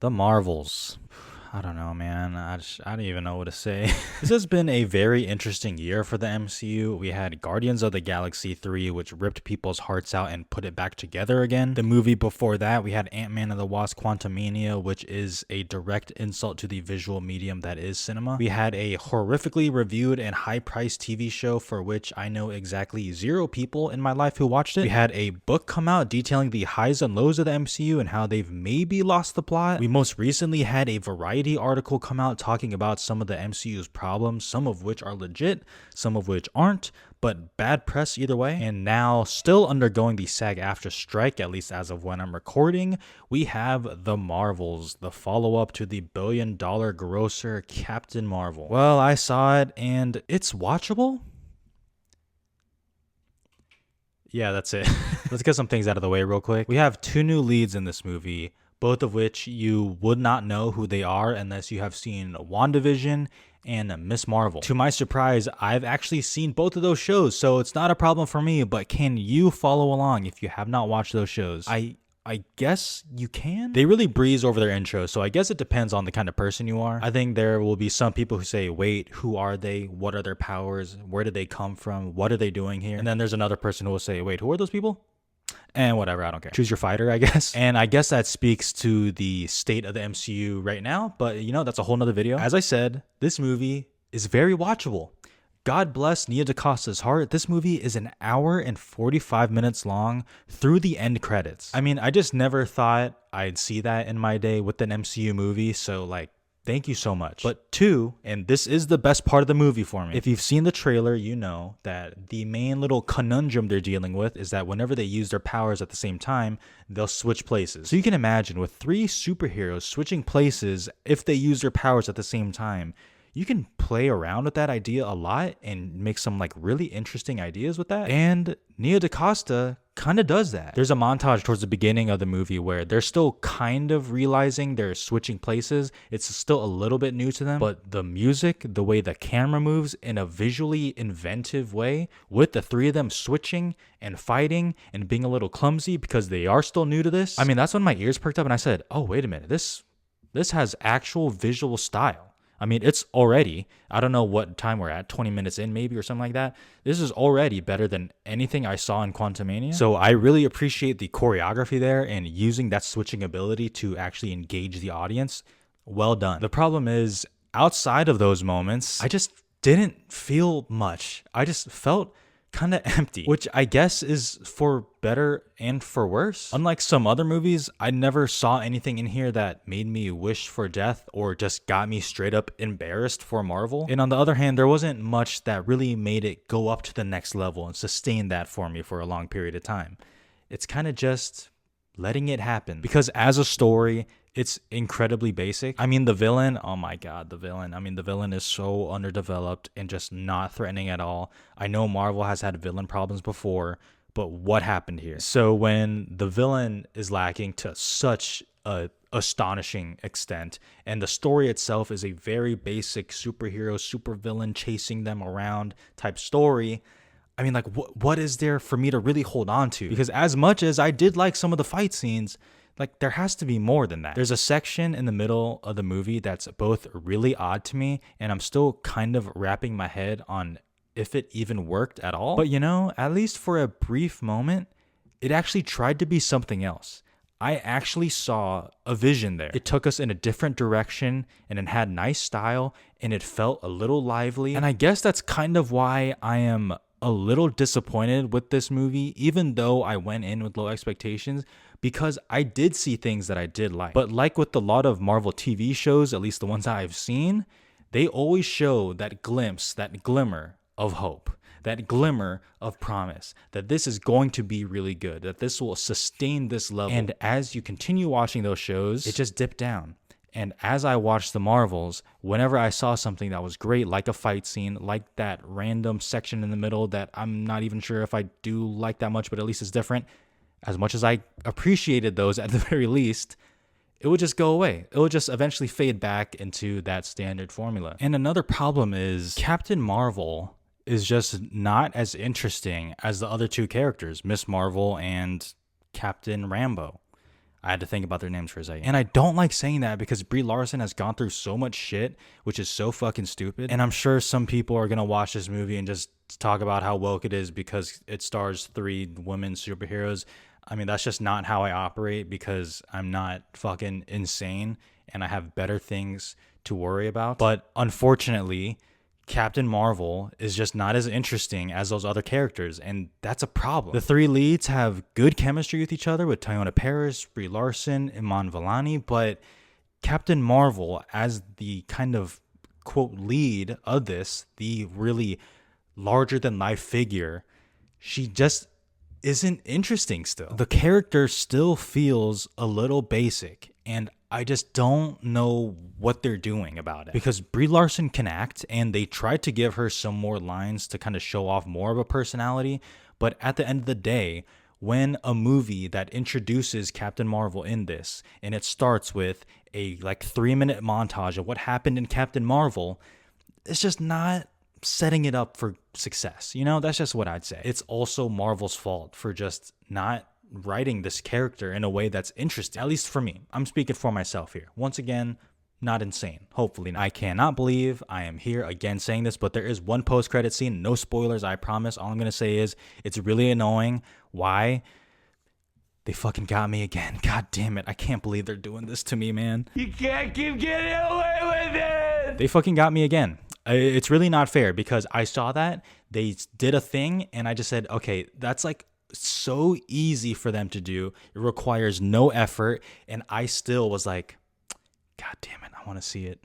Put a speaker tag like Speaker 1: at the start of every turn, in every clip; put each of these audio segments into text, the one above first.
Speaker 1: The Marvels. I don't know, man. I don't even know what to say. This has been a very interesting year for the MCU. We had Guardians of the Galaxy 3, which ripped people's hearts out and put it back together again. The movie before that, we had Ant-Man and the Wasp: Quantumania, which is a direct insult to the visual medium that is cinema. We had a horrifically reviewed and high-priced TV show for which I know exactly 0 people in my life who watched it. We had a book come out detailing the highs and lows of the MCU and how they've maybe lost the plot. We most recently had a Variety article come out talking about some of the MCU's problems, some of which are legit, some of which aren't, but bad press either way. And now, still undergoing the SAG-AFTRA strike, at least as of when I'm recording, we have The Marvels, the follow-up to the billion-dollar grosser Captain Marvel. Well, I saw it and it's watchable. Yeah, that's it. Let's get some things out of the way real quick. We have 2 new leads in this movie, both of which you would not know who they are unless you have seen WandaVision and Miss Marvel. To my surprise, I've actually seen both of those shows, so it's not a problem for me, but can you follow along if you have not watched those shows? I guess you can. They really breeze over their intro, so I guess it depends on the kind of person you are. I think there will be some people who say, wait, who are they? What are their powers? Where did they come from? What are they doing here? And then there's another person who will say, wait, who are those people? And whatever, I don't care. Choose your fighter, I guess. And I guess that speaks to the state of the MCU right now, but that's a whole nother video. As I said, this movie is very watchable. God bless Nia DaCosta's heart. This movie is an hour and 45 minutes long through the end credits. I mean, I just never thought I'd see that in my day with an MCU movie, so thank you so much. But 2, and this is the best part of the movie for me. If you've seen the trailer, you know that the main little conundrum they're dealing with is that whenever they use their powers at the same time, they'll switch places. So you can imagine with 3 superheroes switching places, if they use their powers at the same time, you can play around with that idea a lot and make some really interesting ideas with that. And Nia DaCosta kind of does that. There's a montage towards the beginning of the movie where they're still kind of realizing they're switching places. It's still a little bit new to them, but the music, the way the camera moves in a visually inventive way with the 3 of them switching and fighting and being a little clumsy because they are still new to this. I mean, that's when my ears perked up and I said, oh, wait a minute. This has actual visual style. I mean, it's already, I don't know what time we're at, 20 minutes in maybe or something like that. This is already better than anything I saw in Quantumania. So I really appreciate the choreography there and using that switching ability to actually engage the audience. Well done. The problem is, outside of those moments, I just didn't feel much. I just felt kind of empty, which I guess is for better and for worse. Unlike some other movies, I never saw anything in here that made me wish for death or just got me straight up embarrassed for Marvel. And on the other hand, there wasn't much that really made it go up to the next level and sustain that for me for a long period of time. It's kind of just letting it happen, because as a story, it's incredibly basic. I mean, the villain, oh my god, the villain. I mean, the villain is so underdeveloped and just not threatening at all. I know Marvel has had villain problems before, but what happened here? So when the villain is lacking to such a astonishing extent, and the story itself is a very basic superhero, supervillain chasing them around type story, I mean, what is there for me to really hold on to? Because as much as I did like some of the fight scenes, there has to be more than that. There's a section in the middle of the movie that's both really odd to me, and I'm still kind of wrapping my head on if it even worked at all. But at least for a brief moment, it actually tried to be something else. I actually saw a vision there. It took us in a different direction, and it had nice style, and it felt a little lively. And I guess that's kind of why I am a little disappointed with this movie, even though I went in with low expectations, because I did see things that I did like. But like with a lot of Marvel TV shows, at least the ones I've seen, they always show that glimpse, that glimmer of hope, that glimmer of promise, that this is going to be really good, that this will sustain this level. And as you continue watching those shows, it just dipped down. And as I watched the Marvels, whenever I saw something that was great, like a fight scene, like that random section in the middle that I'm not even sure if I do like that much, but at least it's different, as much as I appreciated those at the very least, it would just go away. It would just eventually fade back into that standard formula. And another problem is Captain Marvel is just not as interesting as the other 2 characters, Miss Marvel and Captain Rambeau. I had to think about their names for a second. And I don't like saying that because Brie Larson has gone through so much shit, which is so fucking stupid. And I'm sure some people are gonna watch this movie and just talk about how woke it is because it stars 3 women superheroes. I mean, that's just not how I operate because I'm not fucking insane and I have better things to worry about. But unfortunately, Captain Marvel is just not as interesting as those other characters, and that's a problem. The 3 leads have good chemistry with each other with Teyonah Parris, Brie Larson, Iman Vellani, but Captain Marvel, as the kind of quote lead of this, the really larger than life figure, she just isn't interesting still. The character still feels a little basic, and I just don't know what they're doing about it. Because Brie Larson can act, and they tried to give her some more lines to kind of show off more of a personality. But at the end of the day, when a movie that introduces Captain Marvel in this, and it starts with a like 3-minute montage of what happened in Captain Marvel, it's just not setting it up for success. You know, that's just what I'd say. It's also Marvel's fault for just not writing this character in a way that's interesting, at least for me. I'm speaking for myself here. Once again, not insane. Hopefully. I cannot believe I am here again saying this, but there is one post-credit scene. No spoilers, I promise. All I'm going to say is it's really annoying. Why? They fucking got me again. God damn it. I can't believe they're doing this to me, man.
Speaker 2: You can't keep getting away with it!
Speaker 1: They fucking got me again. It's really not fair because I saw that. They did a thing, and I just said, okay, that's like so easy for them to do. It requires no effort, and I still was like, God damn it, I want to see it.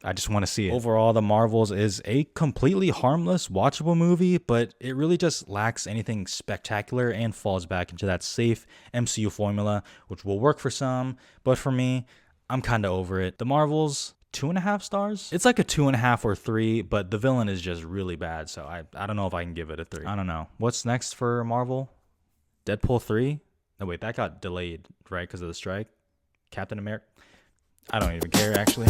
Speaker 1: I just want to see it. Overall, The Marvels is a completely harmless, watchable movie, but it really just lacks anything spectacular and falls back into that safe MCU formula, which will work for some, but for me, I'm kind of over it. The Marvels, 2.5 stars. It's like a 2.5 or 3, but the villain is just really bad, so I don't know if I can give it a 3. I don't know. What's next for Marvel? Deadpool 3? No, wait, that got delayed, right, because of the strike? Captain America? I don't even care, actually.